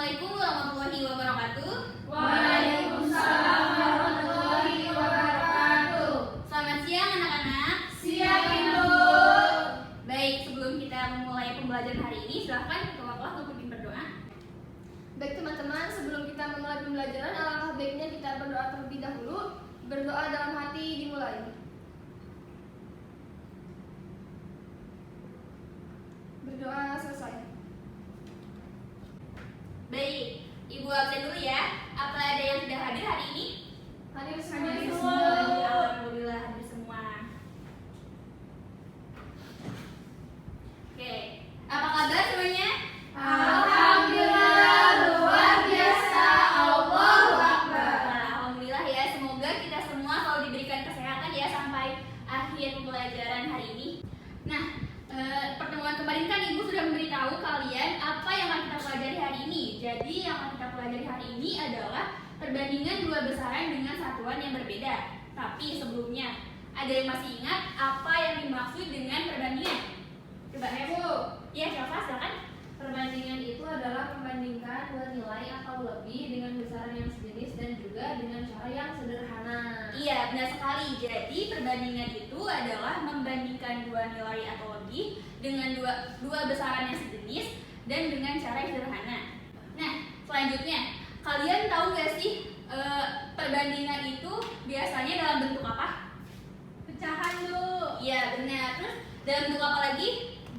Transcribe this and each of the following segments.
Assalamualaikum warahmatullahi wabarakatuh. Waalaikumsalam warahmatullahi wabarakatuh. Selamat siang anak-anak. Siang Ibu. Baik, sebelum kita memulai pembelajaran hari ini, silahkan ketua kelas untuk berdoa. Baik teman-teman, sebelum kita memulai pembelajaran, alangkah baiknya kita berdoa terlebih dahulu. Berdoa dalam hati dimulai. Berdoa selesai. Baik, Ibu absen dulu ya. Apa ada yang sudah hadir hari ini? Hadir semua. Alhamdulillah hadir semua. Oke, apa kabar semuanya? Alhamdulillah, luar biasa. Allahu Akbar. Alhamdulillah ya, semoga kita semua selalu diberikan kesehatan ya sampai akhir pembelajaran hari ini. Nah, pertemuan kemarin kan Ibu sudah memberitahu kalian apa yang akan kita pelajari hari ini. Jadi yang akan kita pelajari hari ini adalah perbandingan dua besaran dengan satuan yang berbeda. Tapi sebelumnya, ada yang masih ingat apa yang dimaksud dengan perbandingan? Coba Ibu, ya, silakan. perbandingan itu adalah membandingkan dua nilai atau lebih dengan besaran yang sejenis dan juga dengan cara yang sederhana. Iya, benar sekali. Jadi perbandingan itu adalah membandingkan dua nilai atau lebih dengan dua besaran yang sejenis dan dengan cara yang sederhana. Nah, selanjutnya, kalian tahu nggak sih perbandingan itu biasanya dalam bentuk apa? Pecahan, Bu. Iya, benar. Terus dalam bentuk apa lagi?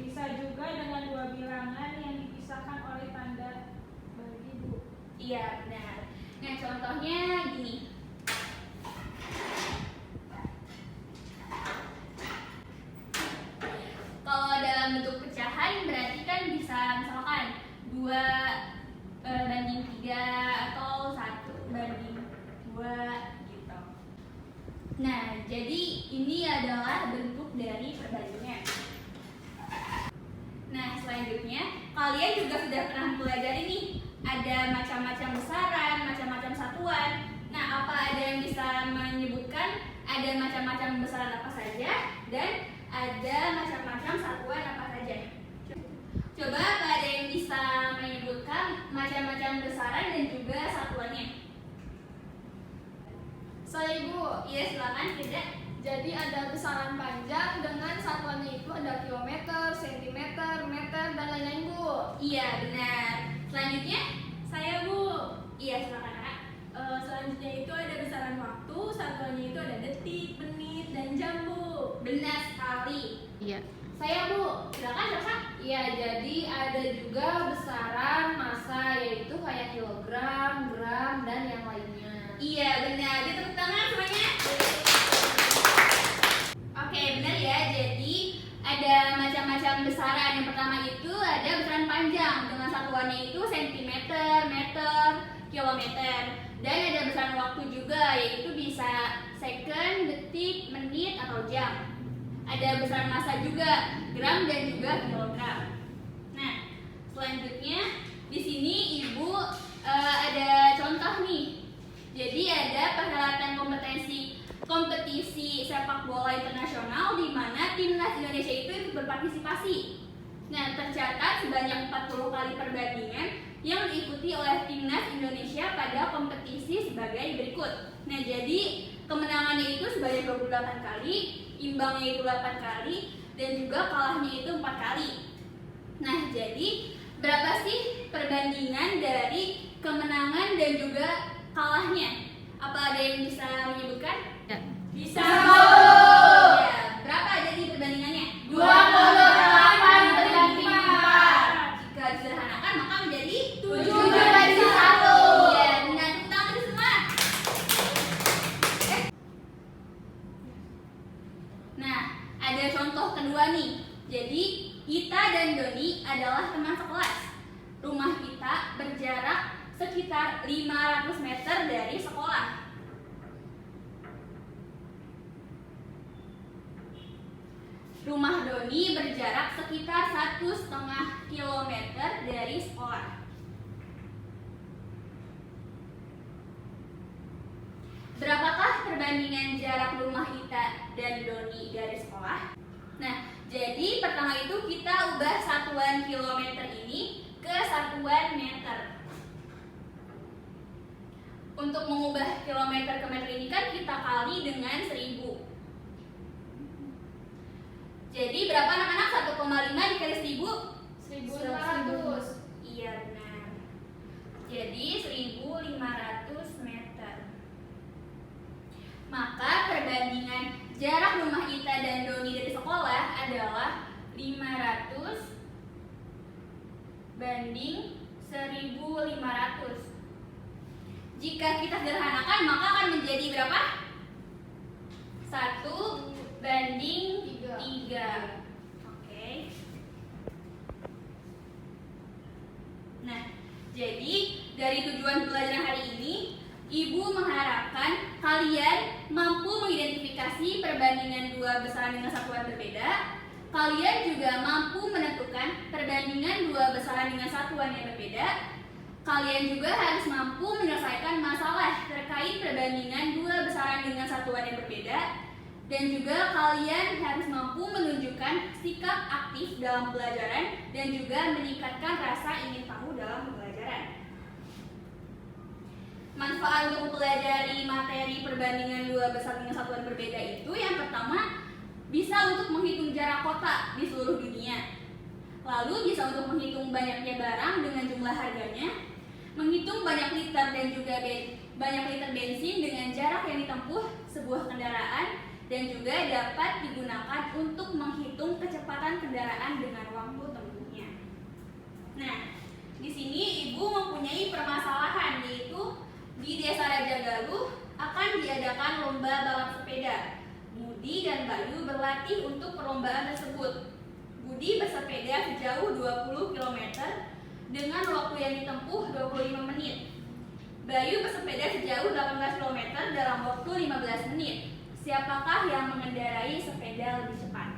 Bisa juga dengan dua bilangan yang dipisahkan oleh tanda bagi, Bu. Iya, benar. Nah, contohnya gini. Kalau dalam bentuk pecahan berarti kan bisa misalkan 2 banding 3 atau 1 banding 2 gitu. Nah, jadi ini adalah bentuk dari perbandingan. Nah, selanjutnya kalian juga sudah pernah mempelajari nih, ada macam-macam besaran, macam-macam satuan. Nah, apa ada yang bisa menyebutkan ada macam-macam besaran apa saja dan ada macam-macam satuan apa saja? Coba apa ada yang bisa menyebutkan macam-macam besaran dan juga satuannya? Saya Ibu. Iya, silakan, tidak. Jadi ada besaran panjang dengan satuannya itu ada kilometer, sentimeter, meter, dan lain-lain, Bu. Iya, benar. Selanjutnya? Saya, Bu. Iya, silakan, Kak. Selanjutnya itu ada besaran waktu, satuannya itu ada detik, menit, dan jam, Bu. Benar sekali. Iya. Saya, Bu. Silakan. Iya, jadi ada juga besaran massa, yaitu kayak kilogram, gram, dan yang lainnya. Iya, benar. Jadi tepuk tangan semuanya. Oke, benar ya. Jadi ada macam-macam besaran. Yang pertama itu ada besaran panjang dengan satuannya itu sentimeter, meter, kilometer. Dan ada besaran waktu juga, yaitu bisa second, detik, menit, atau jam. Ada besaran massa juga, gram dan juga kilogram. Nah, selanjutnya di sini Ibu ada contoh nih. Jadi ada perhelatan kompetisi sepak bola internasional di mana timnas Indonesia itu ikut berpartisipasi. Nah, tercatat sebanyak 40 kali perbandingan yang diikuti oleh timnas Indonesia pada kompetisi sebagai berikut. Nah, jadi kemenangannya itu sebanyak 28 kali, imbangnya itu 8 kali, dan juga kalahnya itu 4 kali. Nah, jadi berapa sih perbandingan dari kemenangan dan juga kalahnya? Apa ada yang bisa menyebutkan? Ya. Bisa. Tahu. Ya, berapa jadi perbandingannya? 28 berbanding 4. Jika disederhanakan maka menjadi 7 berbanding 1. Iya, benar. Tepuk tangan dulu semua. Nah, ada contoh kedua nih. Jadi, Ita dan Doni adalah teman sekelas. Rumah Ita berjarak sekitar 500 meter dari sekolah. Rumah Doni berjarak sekitar 1,5 kilometer dari sekolah. Berapakah perbandingan jarak rumah Ita dan Doni dari sekolah? Nah, jadi pertama itu kita ubah satuan kilometer ini ke satuan meter. Untuk mengubah kilometer ke meter ini kan kita kali dengan 1000. Jadi berapa anak-anak? 1,5 dikali 1000? 1500. Iya benar. Jadi 1500 meter. Maka perbandingan jarak rumah Ita dan Doni dari sekolah adalah 500 banding 1500. Jika kita sederhanakan maka akan menjadi berapa? 1 banding 3. Oke. Nah, jadi dari tujuan pelajaran hari ini, Ibu mengharapkan kalian mampu mengidentifikasi perbandingan dua besaran dengan satuan berbeda. Kalian juga mampu menentukan perbandingan dua besaran dengan satuan yang berbeda. Kalian juga harus mampu menyelesaikan masalah terkait perbandingan dua besaran dengan satuan yang berbeda. Dan juga kalian harus mampu menunjukkan sikap aktif dalam pelajaran dan juga meningkatkan rasa ingin tahu dalam pembelajaran. Manfaat untuk mempelajari materi perbandingan dua besaran dengan satuan berbeda itu yang pertama, bisa untuk menghitung jarak kota di seluruh dunia. Lalu bisa untuk menghitung banyaknya barang dengan jumlah harganya, menghitung banyak liter dan juga banyak liter bensin dengan jarak yang ditempuh sebuah kendaraan, dan juga dapat digunakan untuk menghitung kecepatan kendaraan dengan waktu tempuhnya. Nah, di sini Ibu mempunyai permasalahan, yaitu di Desa Raja Galuh akan diadakan lomba balap sepeda. Budi dan Bayu berlatih untuk perlombaan tersebut. Budi bersepeda sejauh 20 km dengan waktu yang ditempuh 25 menit. Bayu bersepeda sejauh 18 km dalam waktu 15 menit. Siapakah yang mengendarai sepeda lebih cepat?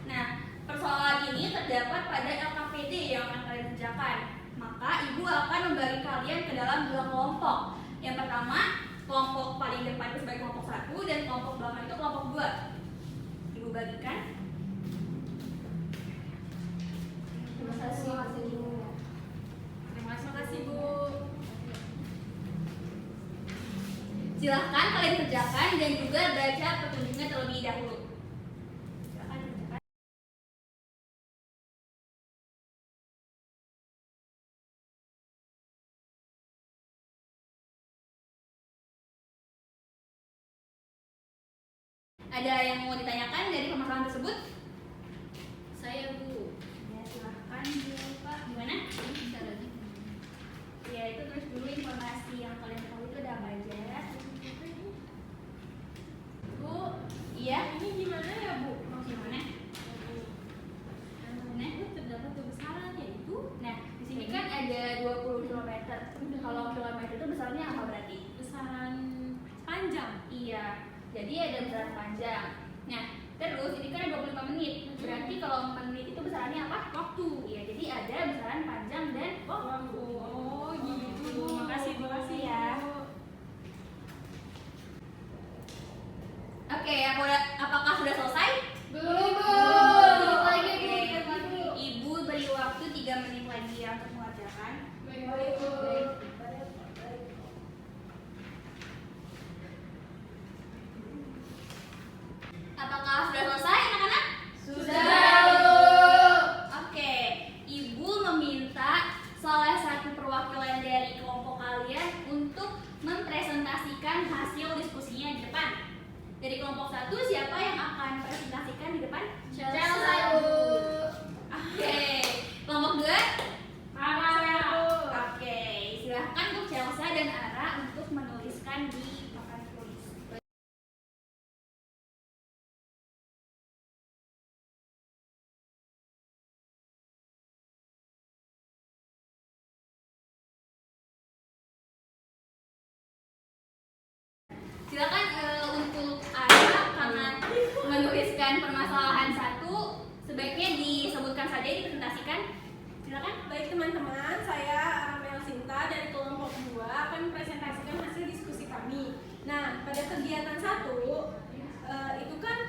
Nah, persoalan ini terdapat pada LKPD yang akan kalian kerjakan. Maka Ibu akan membagi kalian ke dalam 2 kelompok. Yang pertama, kelompok paling depan itu sebagai kelompok 1 dan kelompok belakang itu kelompok 2. Ibu bagikan. Terima kasih Bu. Terima kasih Bu. Silahkan kalian kerjakan dan juga baca petunjuknya terlebih dahulu. Silahkan kerjakan. Ada yang mau ditanyakan dari permasalahan tersebut? Saya Bu. Ya, silahkan Bu, Pak. Gimana? Ya, itu terus dulu informasi yang kalian tahu itu ada apa aja. Bu, iya? Ini gimana ya Bu? Gimana? Nah, itu terdapat dua besaran yaitu Nah, di sini kan ada 20 km. Kalau kilometer itu besarnya apa berarti? besaran panjang. Iya, jadi ada besaran panjang. Nah, terus ini kan ada 25 menit. Berarti kalau menit itu besarannya apa? Waktu. Iya, jadi ada besaran panjang dan Waktu. Oh, gitu. Makasih ya. Oke, apakah sudah selesai? Belum Bu. Belum. Lagi Bu. Oke. Ibu beri waktu 3 menit lagi ya untuk mengerjakan. Baik Bu. Apakah sudah selesai anak-anak? Sudah Bu. Oke, Ibu meminta salah satu perwakilan dari kelompok kalian untuk mempresentasikan hasil diskusinya di depan. Dari kelompok 1, siapa yang akan presentasikan di depan? Chelsea Bu. Oke, kelompok 2? Ara. Oke, silahkan untuk Chelsea dan Ara untuk menuliskan di papan tulis. Silakan untuk Ara, karena menuliskan permasalahan 1 sebaiknya disebutkan saja, dipresentasikan. Silakan. Baik teman-teman, saya Aramel Sinta dari kelompok 2 akan mempresentasikan hasil diskusi kami. Nah, pada kegiatan 1 itu kan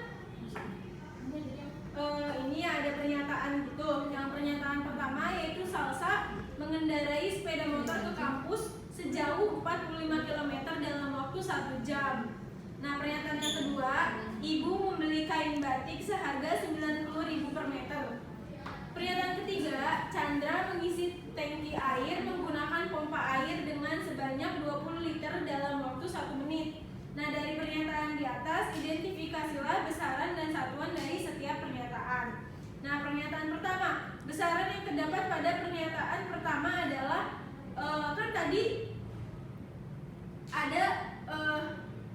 ini ada pernyataan gitu. Yang pernyataan pertama yaitu Salsa mengendarai sepeda motor ke kampus sejauh 45 km dalam waktu 1 jam. Nah, pernyataan yang kedua, ibu membeli kain batik seharga 90.000 per meter. Pernyataan ketiga, Chandra mengisi tangki air menggunakan pompa air dengan sebanyak 20 liter dalam waktu 1 menit. Nah, dari pernyataan di atas, identifikasilah besaran dan satuan dari setiap pernyataan. Nah, pernyataan pertama, besaran yang terdapat pada pernyataan pertama adalah kan tadi ada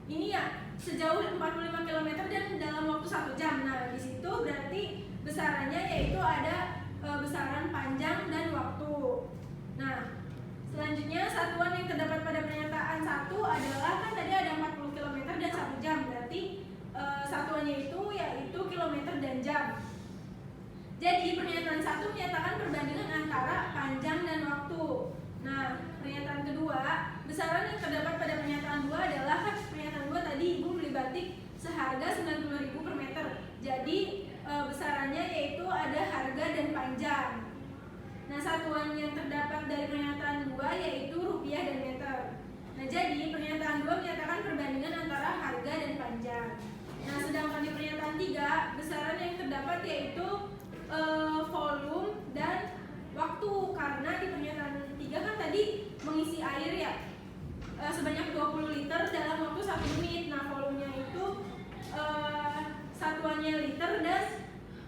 ini ya, sejauh 45 km dan dalam waktu 1 jam. Nah, di situ berarti besarannya yaitu ada besaran panjang dan waktu. Nah, selanjutnya satuan yang terdapat pada pernyataan 1 adalah kan tadi ada 40 km dan 1 jam. Berarti satuannya itu yaitu kilometer dan jam. Jadi pernyataan 1 menyatakan perbandingan antara panjang dan waktu. Nah, pernyataan kedua, besaran yang terdapat pada pernyataan 2 adalah kan pernyataan 2 tadi ibu beli batik seharga 90.000 per meter. Jadi besarannya yaitu ada harga dan panjang. Nah, satuan yang terdapat dari pernyataan 2 yaitu rupiah dan meter. Nah, jadi pernyataan 2 menyatakan perbandingan antara harga dan panjang. Nah, sedangkan di pernyataan 3, besaran yang terdapat yaitu volume dan waktu, karena di pernyataan 3 kan tadi mengisi air ya sebanyak 20 liter dalam waktu 1 menit. Nah, volumenya itu satuannya liter dan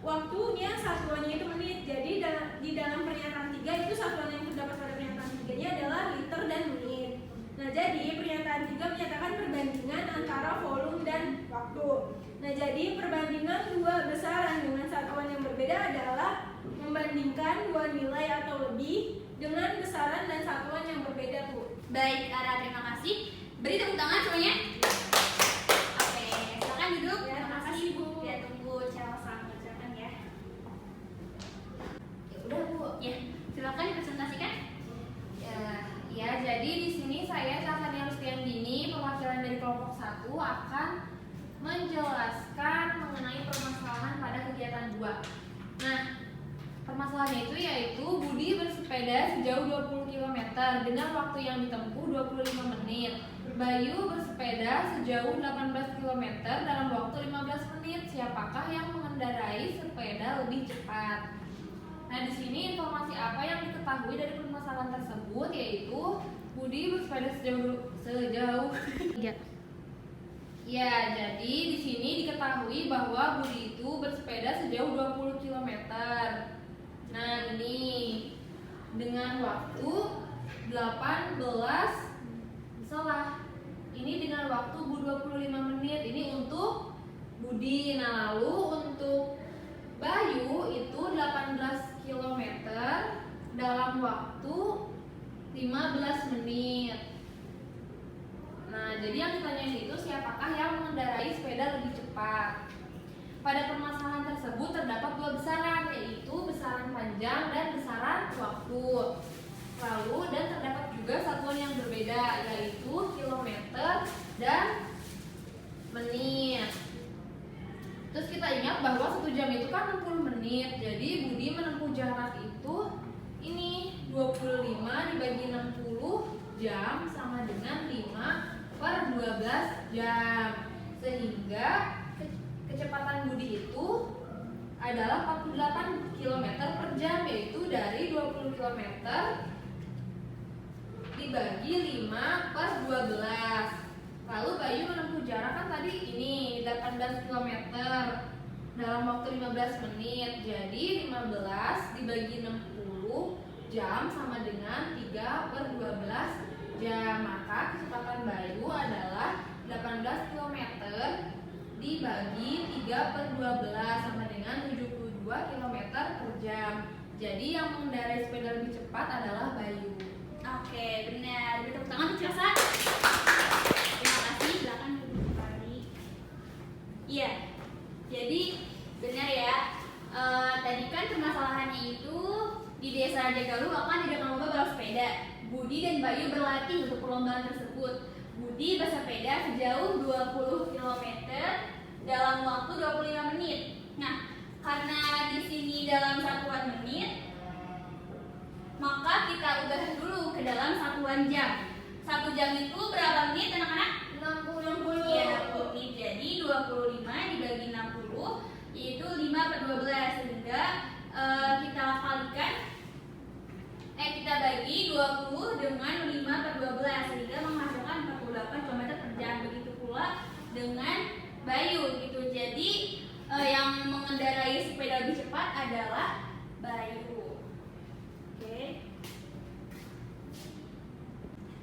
waktunya satuannya itu menit. Jadi di dalam pernyataan 3 itu satuan yang terdapat pada pernyataan 3-nya adalah liter dan menit. Nah, jadi pernyataan 3 menyatakan perbandingan antara volume dan waktu. Nah, jadi perbandingan dua besaran dengan satuan yang berbeda adalah membandingkan dua nilai atau lebih dengan besaran dan satuan yang berbeda, Bu. Baik, Ara, terima kasih. Beri tepuk tangan semuanya. Oke, silakan duduk. Ya, Terima kasih, Bu. Ya, tunggu Chelsea mengerjakan ya. Ya udah Bu. Ya, silakan dipresentasikan. Ya, jadi di sini saya Safania Rustiandini, perwakilan dari kelompok 1 akan menjelaskan mengenai permasalahan pada kegiatan 2. Nah, permasalahannya itu yaitu Budi bersepeda sejauh 20 km dengan waktu yang ditempuh 25 menit. Bayu bersepeda sejauh 18 km dalam waktu 15 menit. Siapakah yang mengendarai sepeda lebih cepat? Nah, di sini informasi apa yang diketahui dari permasalahan tersebut yaitu Budi bersepeda sejauh Ya, jadi di sini diketahui bahwa Budi itu bersepeda sejauh 20 km. Nah, ini dengan waktu 18 dengan waktu 25 menit. Ini untuk Budi. Nah, lalu untuk Bayu itu 18 km dalam waktu 15 menit. Nah, jadi yang ditanyain itu siapakah yang mengendarai sepeda lebih cepat. Pada permasalahan tersebut terdapat dua besaran, yaitu besaran panjang dan besaran waktu. Lalu dan terdapat juga satuan yang berbeda, yaitu kilometer dan menit. Terus kita ingat bahwa 1 jam itu kan 60 menit. Jadi Budi menempuh jarak itu ini 25 dibagi 60 jam sama dengan 5/12 jam. Sehingga kecepatan Budi itu adalah 48 km per jam, yaitu dari 20 km dibagi 5/12. Lalu Bayu menempuh jarak kan tadi ini 18 km dalam waktu 15 menit. Jadi 15 dibagi 60 jam sama dengan 3/12 jam. Maka kecepatan Bayu adalah 18 km dibagi 3/12 sama dengan 72 km per jam. Jadi yang mengendarai sepeda lebih cepat adalah Bayu. Oke, benar. Beri tepuk tangan untuk Chelsea. Terima kasih. Silakan duduk kembali. Iya. Jadi benar ya. Tadi kan permasalahannya itu di desa Jagalu akan tidak lomba balap sepeda. Budi dan Bayu berlatih untuk perlombaan tersebut. Budi bersepeda sejauh 20 km dalam waktu 25 menit. Nah, karena di sini dalam satuan menit, maka kita ubah dulu ke dalam satuan jam. 1 jam itu berapa menit anak-anak? 60. Iya, 60 menit. Jadi 25 dibagi 60 yaitu 5/12, sehingga kita kalikan kita bagi 20 dengan 5/12 sehingga menghasilkan 48 km per jam. Begitu pula dengan Bayu gitu. Jadi yang mengendarai sepeda lebih cepat adalah Bayu.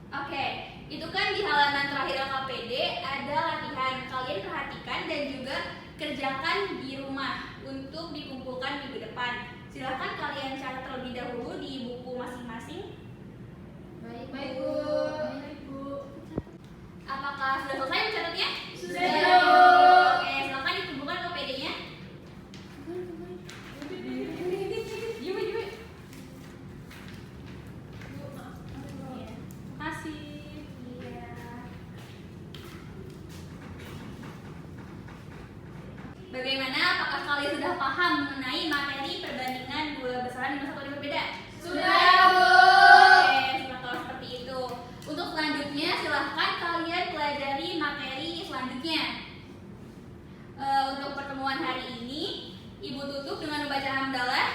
Oke, itu kan di halaman terakhir LKPD ada latihan. Kalian perhatikan dan juga kerjakan di rumah untuk dikumpulkan minggu depan. Silahkan kalian catat terlebih dahulu di buku masing-masing. Baik, Bu. Apakah sudah selesai mencatatnya? Sudah. Oke, silakan dikumpulkan ke PD-nya. Bagaimana? Apakah kalian sudah paham mengenai materi perbandingan dua besaran yang satu yang berbeda? Sudah, Bu. Oke, sudah tahu seperti itu. Untuk selanjutnya, silahkan kalian pelajari materi selanjutnya. Untuk pertemuan hari ini, Ibu tutup dengan membaca hamdalah.